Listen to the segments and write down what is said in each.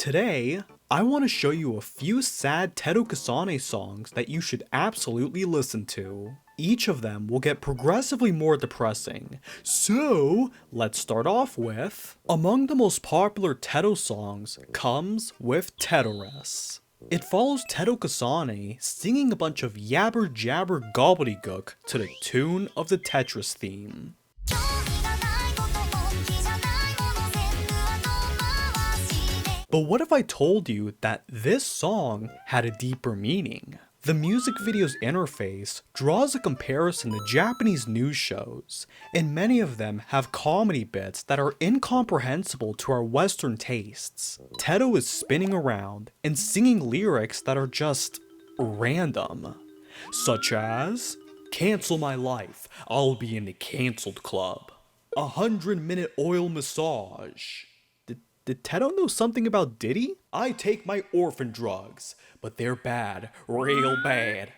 Today, I want to show you a few sad Teto Kasane songs that you should absolutely listen to. Each of them will get progressively more depressing, so let's start off with... Among the most popular Teto songs comes with Teto. It follows Teto Kasane singing a bunch of yabber jabber gobbledygook to the tune of the Tetris theme. But what if I told you that this song had a deeper meaning? The music video's interface draws a comparison to Japanese news shows, and many of them have comedy bits that are incomprehensible to our Western tastes. Teto is spinning around and singing lyrics that are just random, such as, "Cancel my life, I'll be in the cancelled club. 100-minute oil massage." Did Teto know something about Diddy? "I take my orphan drugs, but they're bad, real bad."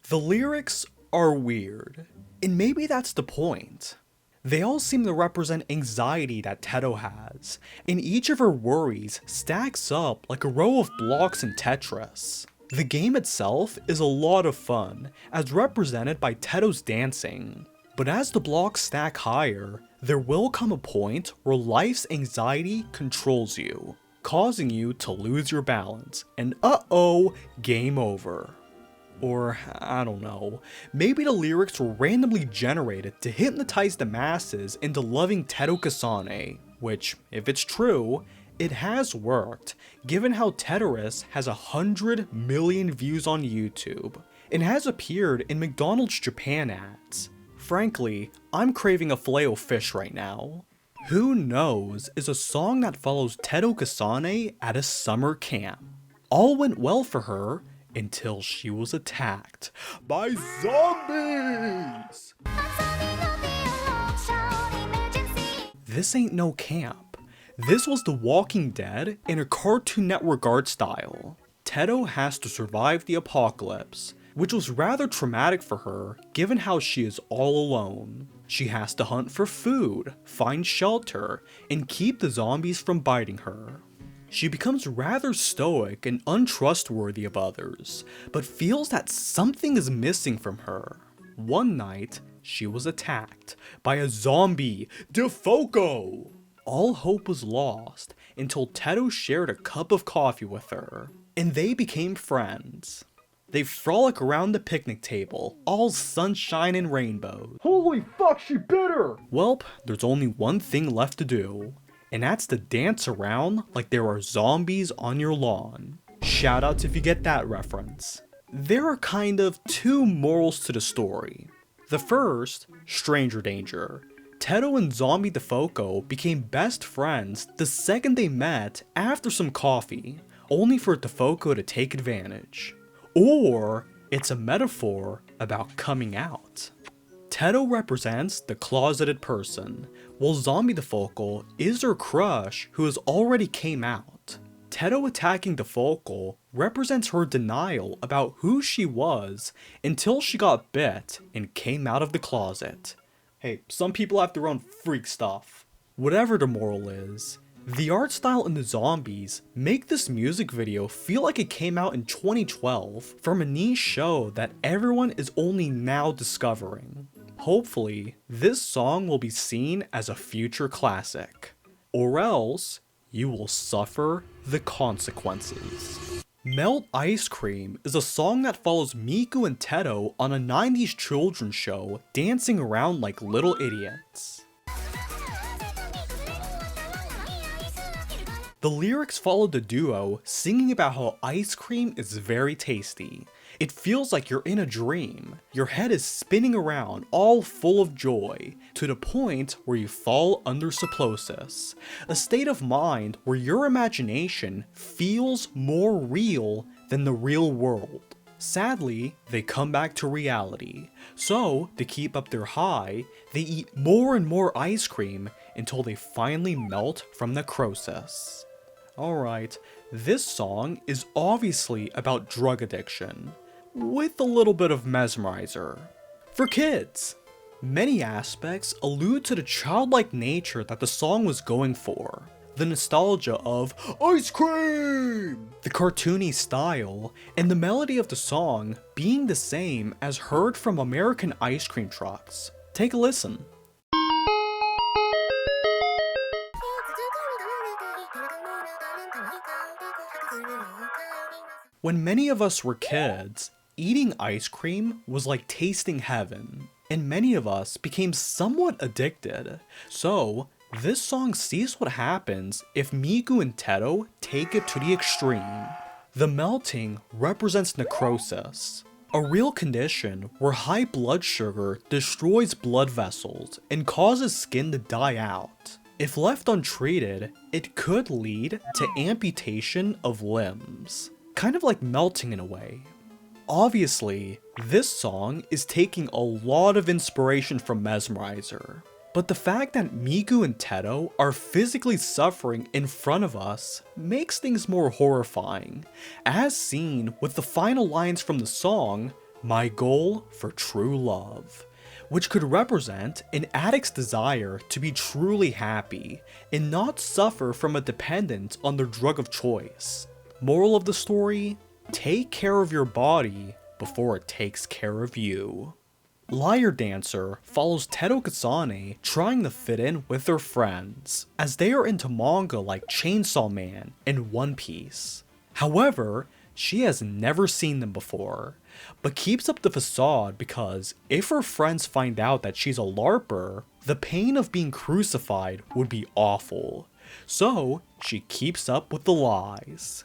The lyrics are weird, and maybe that's the point. They all seem to represent anxiety that Teto has, and each of her worries stacks up like a row of blocks in Tetris. The game itself is a lot of fun, as represented by Teto's dancing. But as the blocks stack higher, there will come a point where life's anxiety controls you, causing you to lose your balance, and uh-oh, game over. Or, I don't know, maybe the lyrics were randomly generated to hypnotize the masses into loving Teto Kasane, which, if it's true, it has worked, given how Tetris has 100 million views on YouTube, and has appeared in McDonald's Japan ads. Frankly, I'm craving a Filet-O-Fish right now. Who Knows is a song that follows Teto Kasane at a summer camp. All went well for her until she was attacked by zombies! This ain't no camp. This was The Walking Dead in a Cartoon Network art style. Teto has to survive the apocalypse, which was rather traumatic for her given how she is all alone. She has to hunt for food, find shelter, and keep the zombies from biting her. She becomes rather stoic and untrustworthy of others, but feels that something is missing from her. One night, she was attacked by a zombie, DeFoco! All hope was lost until Teto shared a cup of coffee with her, and they became friends. They frolic around the picnic table, all sunshine and rainbows. Holy fuck, she bit her! Welp, there's only one thing left to do, and that's to dance around like there are zombies on your lawn. Shoutouts if you get that reference. There are kind of two morals to the story. The first, stranger danger. Teto and Zombie DeFoco became best friends the second they met after some coffee, only for DeFoco to take advantage. Or, it's a metaphor about coming out. Teto represents the closeted person, while Zombie DeFoco is her crush who has already came out. Teto attacking DeFoco represents her denial about who she was until she got bit and came out of the closet. Hey, some people have their own freak stuff. Whatever the moral is, the art style and the zombies make this music video feel like it came out in 2012 from a niche show that everyone is only now discovering. Hopefully, this song will be seen as a future classic, or else you will suffer the consequences. Melt Ice Cream is a song that follows Miku and Teto on a 90s children's show dancing around like little idiots. The lyrics follow the duo singing about how ice cream is very tasty. It feels like you're in a dream. Your head is spinning around all full of joy to the point where you fall under supplosis, a state of mind where your imagination feels more real than the real world. Sadly, they come back to reality, so to keep up their high, they eat more and more ice cream until they finally melt from necrosis. Alright, this song is obviously about drug addiction, with a little bit of mesmerizer. For kids! Many aspects allude to the childlike nature that the song was going for. the nostalgia of ice cream, the cartoony style, and the melody of the song being the same as heard from American ice cream trucks. Take a listen. When many of us were kids, eating ice cream was like tasting heaven, and many of us became somewhat addicted. So, this song sees what happens if Miku and Teto take it to the extreme. The melting represents necrosis, a real condition where high blood sugar destroys blood vessels and causes skin to die out. If left untreated, it could lead to amputation of limbs. Kind of like melting in a way. Obviously, this song is taking a lot of inspiration from Mesmerizer, but the fact that Miku and Teto are physically suffering in front of us makes things more horrifying, as seen with the final lines from the song, "My goal for true love," which could represent an addict's desire to be truly happy and not suffer from a dependence on their drug of choice. Moral of the story? Take care of your body before it takes care of you. Liar Dancer follows Teto Kasane trying to fit in with their friends, as they are into manga like Chainsaw Man and One Piece. However, she has never seen them before, but keeps up the facade because if her friends find out that she's a LARPer, the pain of being crucified would be awful. So, she keeps up with the lies.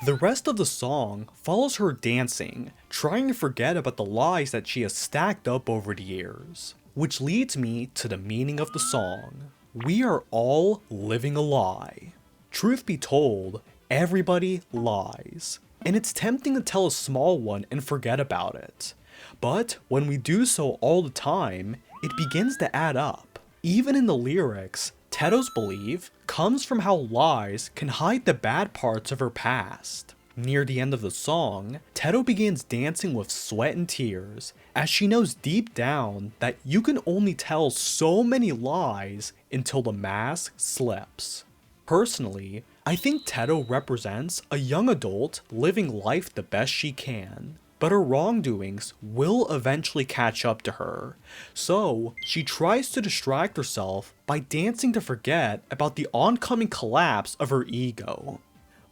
The rest of the song follows her dancing, trying to forget about the lies that she has stacked up over the years. Which leads me to the meaning of the song. We are all living a lie. Truth be told, everybody lies. And it's tempting to tell a small one and forget about it. But when we do so all the time, it begins to add up. Even in the lyrics, Teto's belief comes from how lies can hide the bad parts of her past. Near the end of the song, Teto begins dancing with sweat and tears, as she knows deep down that you can only tell so many lies until the mask slips. Personally, I think Teto represents a young adult living life the best she can. But her wrongdoings will eventually catch up to her, so she tries to distract herself by dancing to forget about the oncoming collapse of her ego.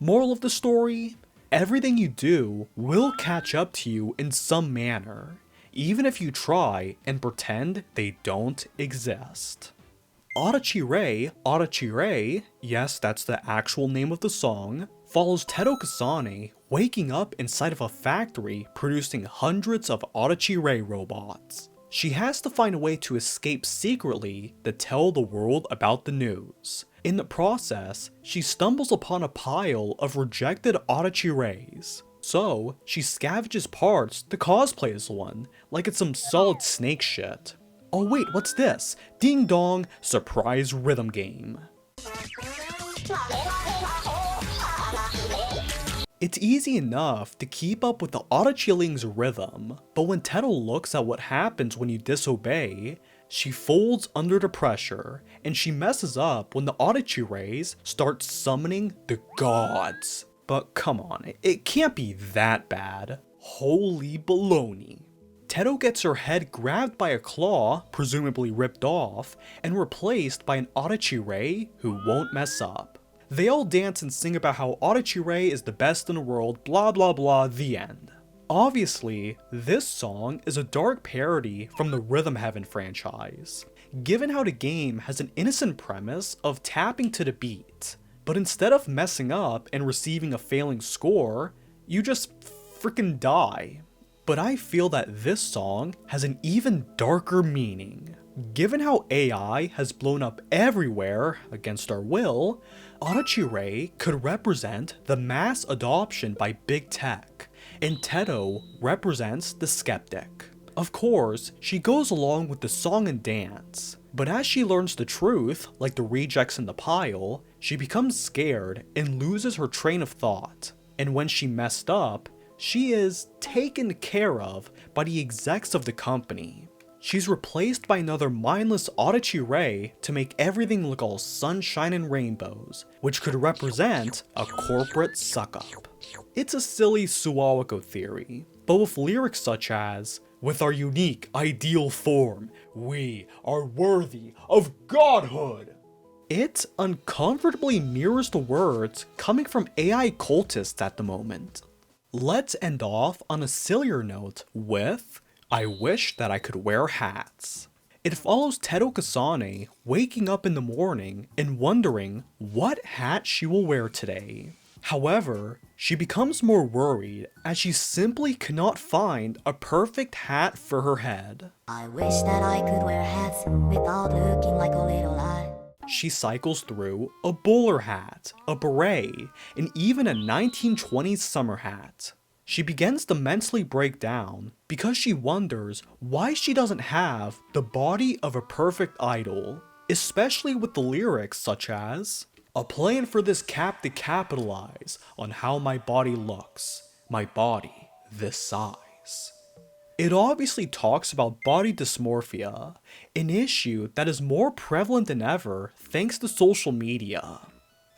Moral of the story? Everything you do will catch up to you in some manner, even if you try and pretend they don't exist. Arachire, yes, that's the actual name of the song, follows Teto Kasane waking up inside of a factory producing hundreds of Arachire robots. She has to find a way to escape secretly to tell the world about the news. In the process, she stumbles upon a pile of rejected Arachires. So, she scavenges parts to cosplay as one, like it's some solid snake shit. Oh wait, what's this? Ding dong, surprise rhythm game. It's easy enough to keep up with the Arachiling's rhythm, but when Teto looks at what happens when you disobey, she folds under the pressure, and she messes up when the Arachires start summoning the gods. But come on, it can't be that bad. Holy baloney. Teto gets her head grabbed by a claw, presumably ripped off, and replaced by an Arachire who won't mess up. They all dance and sing about how Arachire is the best in the world, blah blah blah, the end. Obviously, this song is a dark parody from the Rhythm Heaven franchise, given how the game has an innocent premise of tapping to the beat, but instead of messing up and receiving a failing score, you just freaking die. But I feel that this song has an even darker meaning. Given how AI has blown up everywhere against our will, Arachire could represent the mass adoption by big tech, and Teto represents the skeptic. Of course, she goes along with the song and dance, but as she learns the truth, like the rejects in the pile, she becomes scared and loses her train of thought, and when she messed up, she is taken care of by the execs of the company. she's replaced by another mindless Adachi to make everything look all sunshine and rainbows, which could represent a corporate suck-up. It's a silly Suwawako theory, but with lyrics such as, "With our unique, ideal form, we are worthy of godhood." It uncomfortably mirrors the words coming from AI cultists at the moment. Let's end off on a sillier note with "I wish that I could wear hats." It follows Teto Kasane waking up in the morning and wondering what hat she will wear today. However, she becomes more worried as she simply cannot find a perfect hat for her head. I wish that I could wear hats without looking like a little lie. She cycles through a bowler hat, a beret, and even a 1920s summer hat. She begins to mentally break down because she wonders why she doesn't have the body of a perfect idol, especially with the lyrics such as, "A plan for this cap to capitalize on how my body looks, my body this size." It obviously talks about body dysmorphia, an issue that is more prevalent than ever thanks to social media.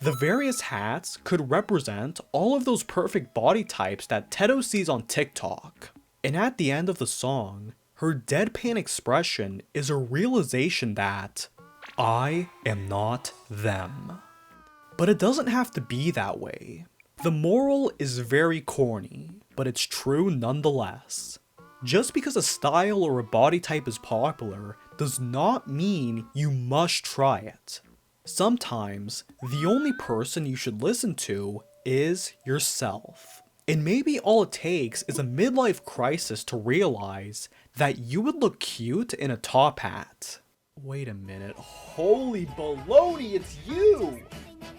The various hats could represent all of those perfect body types that Teto sees on TikTok. And at the end of the song, her deadpan expression is a realization that I am not them. But it doesn't have to be that way. The moral is very corny, but it's true nonetheless. Just because a style or a body type is popular does not mean you must try it. Sometimes, the only person you should listen to is yourself. And maybe all it takes is a midlife crisis to realize that you would look cute in a top hat. Wait a minute, holy baloney, it's you!